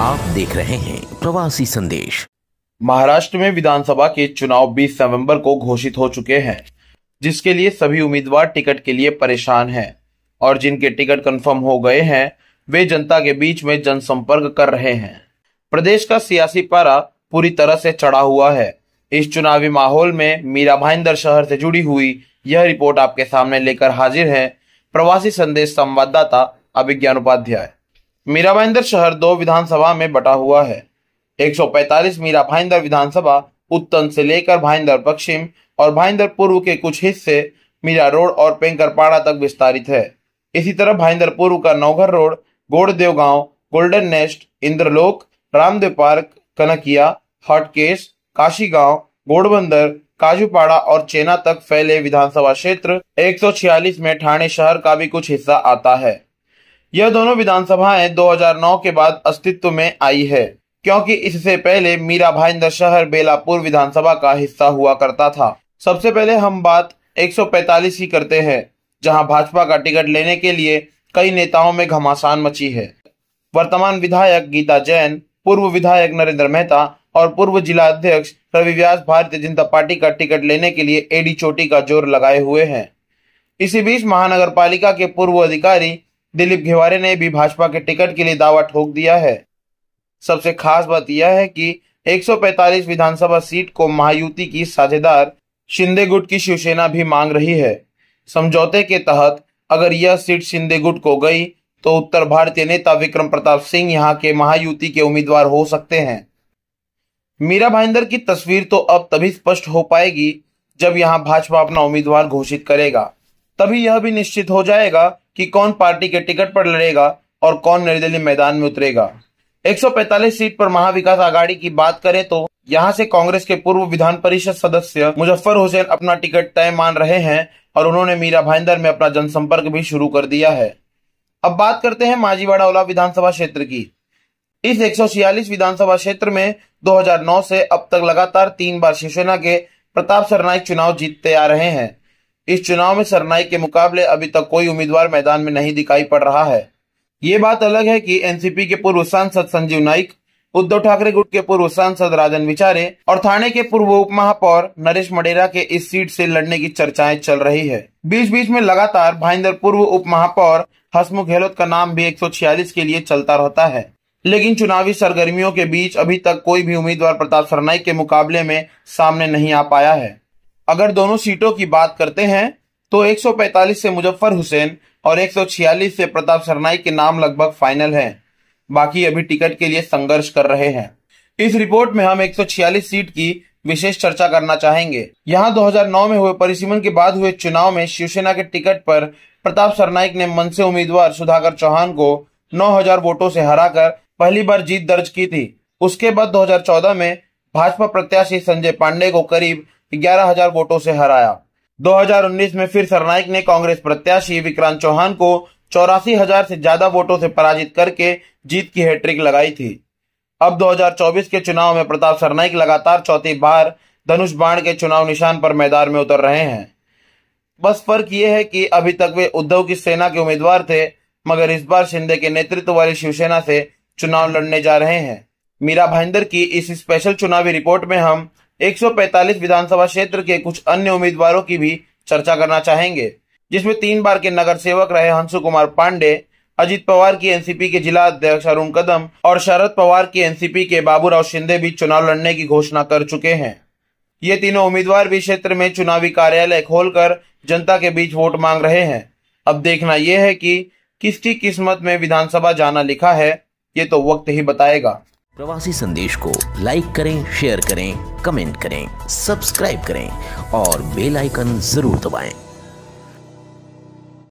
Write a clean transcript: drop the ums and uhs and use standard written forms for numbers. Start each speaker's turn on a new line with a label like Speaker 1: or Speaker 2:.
Speaker 1: आप देख रहे हैं प्रवासी संदेश।
Speaker 2: महाराष्ट्र में विधानसभा के चुनाव 20 नवंबर को घोषित हो चुके हैं, जिसके लिए सभी उम्मीदवार टिकट के लिए परेशान हैं और जिनके टिकट कंफर्म हो गए हैं वे जनता के बीच में जनसंपर्क कर रहे हैं। प्रदेश का सियासी पारा पूरी तरह से चढ़ा हुआ है। इस चुनावी माहौल में मीरा भाईंदर शहर से जुड़ी हुई यह रिपोर्ट आपके सामने लेकर हाजिर है प्रवासी संदेश संवाददाता अभिज्ञान उपाध्याय। मीरा भाईंदर शहर 2 विधानसभा में बटा हुआ है। 145 मीरा भाईंदर विधानसभा उत्तर से लेकर भाईंदर पश्चिम और भाईंदर पूर्व के कुछ हिस्से मीरा रोड और पेंकरपाड़ा तक विस्तारित है। इसी तरह भाईंदर पूर्व का नौघर रोड, गोड़देव गांव, golden nest, Indralok, Ramdev park, Kanakia, हॉटकेस, काशी गांव, घोड़बंदर, काजूपाड़ा और चेना तक फैले विधानसभा क्षेत्र 146 में ठाणे शहर का भी कुछ हिस्सा आता है। यह दोनों विधानसभाएं 2009 के बाद अस्तित्व में आई है, क्योंकि इससे पहले मीरा भाईंदर शहर बेलापुर विधानसभा का हिस्सा हुआ करता था। सबसे पहले हम बात 145 की करते हैं, जहां भाजपा का टिकट लेने के लिए कई नेताओं में घमासान मची है। वर्तमान विधायक गीता जैन, पूर्व विधायक नरेंद्र मेहता और पूर्व जिला अध्यक्ष रवि व्यास भारतीय जनता पार्टी का टिकट लेने के लिए एडी चोटी का जोर लगाए हुए हैं। इसी बीच महानगर पालिका के पूर्व अधिकारी दिलीप घेवारे ने भी भाजपा के टिकट के लिए दावा ठोक दिया है। सबसे खास बात यह है कि 145 विधानसभा सीट को महायुति की साझेदार शिंदे गुट की शिवसेना भी मांग रही है। समझौते के तहत अगर यह सीट शिंदे गुट को गई तो उत्तर भारतीय नेता विक्रम प्रताप सिंह यहां के महायुति के उम्मीदवार हो सकते हैं। मीरा भाईंदर की तस्वीर तो अब तभी स्पष्ट हो पाएगी जब यहां भाजपा अपना उम्मीदवार घोषित करेगा। तभी यह भी निश्चित हो जाएगा कि कौन पार्टी के टिकट पर लड़ेगा और कौन निर्दलीय मैदान में उतरेगा। 145 सीट पर महाविकास आघाड़ी की बात करें तो यहां से कांग्रेस के पूर्व विधान परिषद सदस्य मुजफ्फर हुसैन अपना टिकट तय मान रहे हैं और उन्होंने मीरा भाईंदर में अपना जनसंपर्क भी शुरू कर दिया है। अब बात करते हैं माझीवाड़ा औला विधानसभा क्षेत्र की। इस 146 विधानसभा क्षेत्र में 2009 से अब तक लगातार 3 बार शिवसेना के प्रताप सरनाईक चुनाव जीतते आ रहे हैं। इस चुनाव में सरनाईक के मुकाबले अभी तक कोई उम्मीदवार मैदान में नहीं दिखाई पड़ रहा है। ये बात अलग है कि एनसीपी के पूर्व सांसद संजीव नाइक, उद्धव ठाकरे गुट के पूर्व सांसद राजन विचारे और थाने के पूर्व उप महापौर नरेश मडेरा के इस सीट से लड़ने की चर्चाएं चल रही है। बीच बीच में लगातार भाईंदर पूर्व उप महापौर हसमुख गहलोत का नाम भी 146 के लिए चलता रहता है, लेकिन चुनावी सरगर्मियों के बीच अभी तक कोई भी उम्मीदवार प्रताप सरनाईक के मुकाबले में सामने नहीं आ पाया है। अगर दोनों सीटों की बात करते हैं तो 145 से मुजफ्फर हुसैन और 146 से प्रताप सरनाईक के नाम लगभग फाइनल हैं। बाकी अभी टिकट के लिए संघर्ष कर रहे हैं। इस रिपोर्ट में हम 146 सीट की विशेष चर्चा करना चाहेंगे। यहां 2009 में हुए परिसीमन के बाद हुए चुनाव में शिवसेना के टिकट पर प्रताप सरनाईक ने मनसे उम्मीदवार सुधाकर चौहान को 9000 वोटों से हराकर पहली बार जीत दर्ज की थी। उसके बाद 2014 में भाजपा प्रत्याशी संजय पांडे को करीब 11000 वोटों से हराया। 2019 में फिर सरनाईक ने कांग्रेस प्रत्याशी विक्रांत चौहान को 84,000 से ज्यादा वोटों से पराजित करके जीत की हैट्रिक लगाई थी। अब 2024 के चुनाव में प्रताप सरनाईक लगातार चौथी बार धनुष बाण के चुनाव निशान पर मैदान में उतर रहे हैं। बस फर्क ये है कि अभी तक वे उद्धव की सेना के उम्मीदवार थे, मगर इस बार शिंदे के नेतृत्व वाली शिवसेना से चुनाव लड़ने जा रहे हैं। मीरा भाईंदर की इस स्पेशल चुनावी रिपोर्ट में हम 145 विधानसभा क्षेत्र के कुछ अन्य उम्मीदवारों की भी चर्चा करना चाहेंगे, जिसमें 3 बार के नगर सेवक रहे हंसु कुमार पांडे, अजित पवार की एनसीपी के जिला अध्यक्ष अरुण कदम और शरद पवार की एनसीपी के बाबूराव शिंदे भी चुनाव लड़ने की घोषणा कर चुके हैं। ये तीनों उम्मीदवार भी क्षेत्र में चुनावी कार्यालय खोलकर जनता के बीच वोट मांग रहे हैं। अब देखना यह है कि किसकी किस्मत में विधानसभा जाना लिखा है, ये तो वक्त ही बताएगा।
Speaker 1: प्रवासी संदेश को लाइक करें, शेयर करें, कमेंट करें, सब्सक्राइब करें और बेल आइकन जरूर दबाएं।